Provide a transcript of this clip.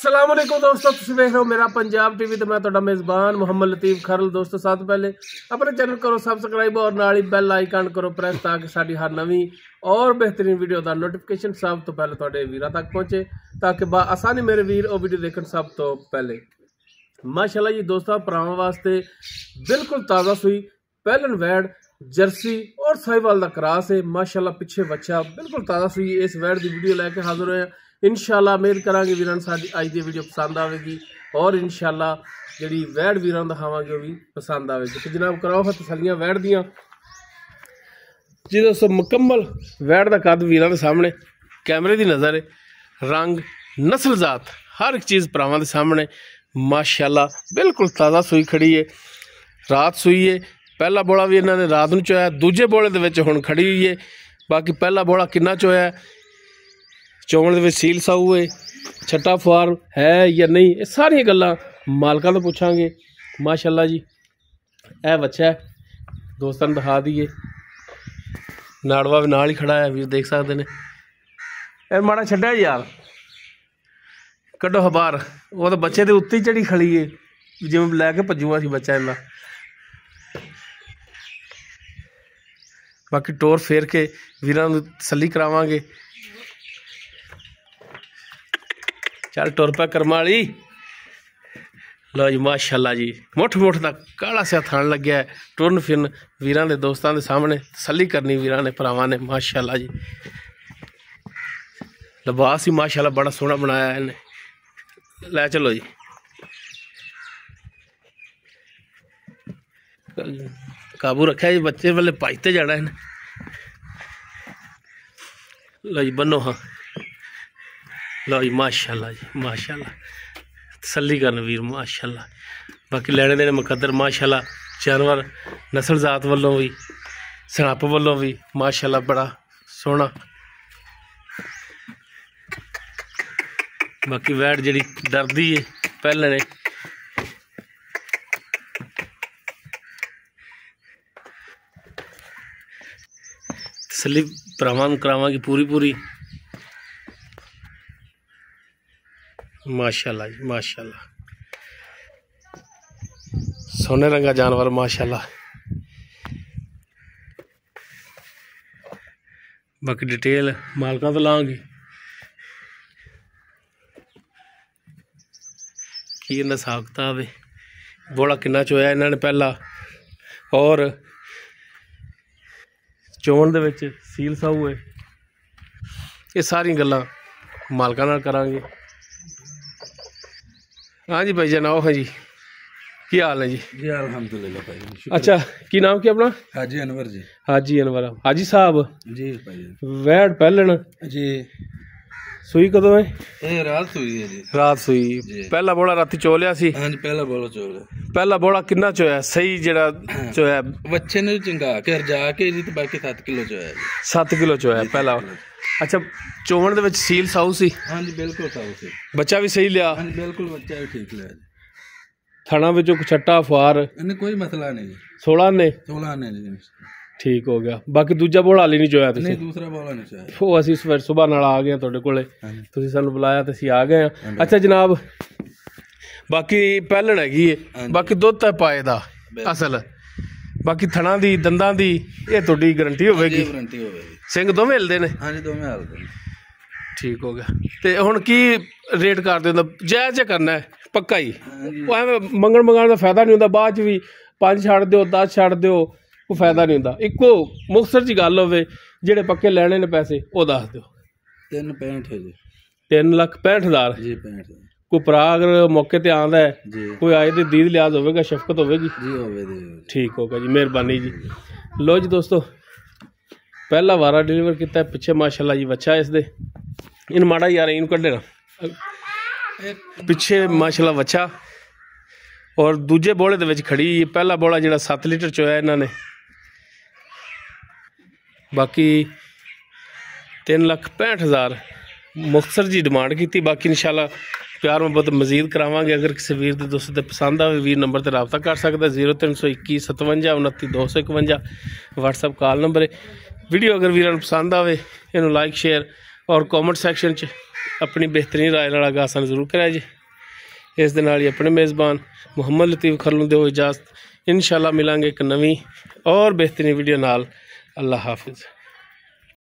अस्सलाम वालेकुम दोस्तों, तुसीं देख रहे हो मेरा पंजाब टीवी तो मैं तुहाडा मेज़बान मुहम्मद लतीफ़ खरल। दोस्तों सब तो पहले अपने चैनल करो सबसक्राइब और नाल ही बैल आइकन करो प्रेस ताकि साडी हर नवीं और बेहतरीन वीडियो का नोटिफिकेशन सब तो पहले तुहाडे वीरां तक पहुंचे ताकि आसानी मेरे वीर और वीडियो देखण सब तो पहले। माशाल्लाह जी दोस्तों, भरावां वास्ते बिल्कुल ताज़ा सूई पहलन वैड़ जर्सी और साहिवाल का क्रास है। माशाल्लाह पिछे बच्चा बिल्कुल ताज़ा सूई इस वैड़ की वीडियो लैके हाजिर होए। इंशाल्लाह उम्मीद करांगे वीरां साडी अज दी वीडियो पसंद आवेगी और इंशाल्लाह जिहड़ी वैड़ वीरां दिखावांगे भी पसंद आवेगी। तो जनाब कराओ फिर तसल्लियां वैड़ दियां जी दोस्तों। मुकम्मल वैड़ का कद वीरां दे सामने कैमरे की नज़र है, रंग नस्ल जात हर एक चीज़ भरावां दे सामने माशाल्लाह बिल्कुल ताज़ा सूई खड़ी है। रात सूई है, पहला बोला भी इन्होंने रात नूं चोया, दूजे बोले दे विच हुण खड़ी हुई है। बाकी पहला बोला किन्ना चोया चोण दे विच सील साऊ है, छट्टा फुआर है या नहीं, ये सारियां गल्लां मालकां तो पुछांगे। माशाल्लाह जी यह बच्चा है, दोस्तों ने दिखा दीए। नाड़वा भी नाल ही खड़ा है, भी देख सकते हैं। ए माड़ा छड्डिया यार, कड्डो हबार, वो तो बच्चे के उत्ते ही चढ़ी खड़ी है जिवें लैके भज्जूआ सी बच्चा इन्ना। बाकी टोर फेर के वीरां नूं तसल्ली करावांगे। चल टुर पै कर्मा वाली। लो जी माशाल्लाह जी मुठ मुठ का काला सिया थान लग्या है। टुरन फिरन वीरां दे दोस्तां दे सामने तसल्ली करनी वीरां ने भरावां ने। माशाल्लाह जी लिबास ही माशाल्लाह बड़ा सोहना बनाया है इन्हें। लै चलो जी काबू रखा जी, बच्चे वाले भजते जाना है। लो जी बनो हाँ। लो जी माशाल्लाह जी माशाल्लाह तसल्ली करन वीर माशाल्लाह। बाकी लैने देने मुकद्दर माशाल्लाह, जानवर नस्ल जात वालों भी सनप वालों भी माशाल्लाह बड़ा सोहना। बाकी वैड़ जी डरदी है पहले ने तसल्ली भरावां नूं करावांगी पूरी पूरी। माशाल्लाह जी माशाल्लाह सोने रंगा जानवर माशाल्लाह। बाकी डिटेल मालकां तो लांगी की इन्ना हिसाब किताब है, बोला किन्ना चोया इन्होंने पहला और चोण दे विच सील साऊ है। ये सारी गल्लां मालकां नाल करांगे। हाँ जी भाई जान आओ। हाँ जी की हाल है जी? जी अल्हम्दुलिल्लाह भाई। अच्छा की नाम क्या अपना? हाजी अनवर जी। हाजी अनवर हाजी साहब जी भाई। वैड़ पहलन जी सूई कदों है? ये रात सूई है जी। रात सूई। पहला बोला राती चो लिया सी? हाँ जी पहला बोला चो लिया। पहला बोला किन्ना चोया सही जेड़ा चोया? बच्चे ने चंगा के रजा के जी तो बाकी 7 किलो चोया जी। 7 किलो चोया पहला। अच्छा चोवन दे विच सील साऊ सी? हाँ जी बिल्कुल साऊ सी। बच्चा भी सही लिया? हाँ जी बिल्कुल बच्चा भी ठीक लिया जी। थाना विचों छट्टा फुआर इन्हें कोई मसला नहीं। 16 ने? 16 ने जी। ठीक हो गया। बाकी दूजा बोला हाली नहीं जोया तुसीं? नहीं दूसरा बोला नहीं चोया। वो असीं सुबह नाल आ गए तुहाडे कोले, तुसीं सानूं बुलाया ते असीं आ गए हां। अच्छा जनाब बाकी पहलण हैगी है, बाकी दुध ते पाए दा असल, बाकी थणा दी दंदां दी ये तुहाडी गारंटी होवेगी? गारंटी होवेगी। सिंह दोवें हिलदे ने? हाँ जी दोवें हिलदे ने। ठीक हो गया। ते हुण की रेट कर दिंदा? जायज़ करना है पक्का ही? वो एवें मंगण मंगाण दा फायदा नहीं हुंदा, बाद च भी 5 छड्ड दिओ 10 छड्ड दिओ कोई फायदा नहीं हुंदा। इक्को मुखसर जी गल होवे जेड़े पक्के लैणे ने पैसे वो दस दिओ। 365 है जी। 3,65,000 जी 65। कोई भरा अगर मौके ते आंदा है जी कोई आए तो दीद लिहाज होवेगा, शफकत होवेगी जी होवे। ठीक होगा जी, मेहरबानी जी। लो जी दोस्तों पहला वारा डिलीवर किया पिछे माशाल्लाह जी बच्चा इसदे। इन माड़ा यार इन कड्ढे ना पिछे माशाल्लाह बच्चा और दूजे बोले दे विच खड़ी। पहला बोला जिहड़ा 7 लीटर चोया इन्होंने। बाकी 3,65,000 मुख्तसर जी डिमांड की। बाकी इंशाल्लाह प्यार मुहब्बत मजीद करावांगे। अगर किसी वीर के दोस्तों ते पसंद आए वीर नंबर ते रबता कर सकता 0321 57 29 251 व्हाट्सअप कॉल नंबर है। वीडियो अगर वीर पसंद आए इनू लाइक शेयर और कॉमेंट सैक्शन च अपनी बेहतरीन राय नाल आगाह सानू जरूर कराया जी। इस दे नाल ही अपने मेज़बान मुहम्मद लतीफ़ खरल दो इजाज़त। इंशाअल्लाह मिलांगे एक नवी और बेहतरीन वीडियो नाल। अल्लाह हाफिज़।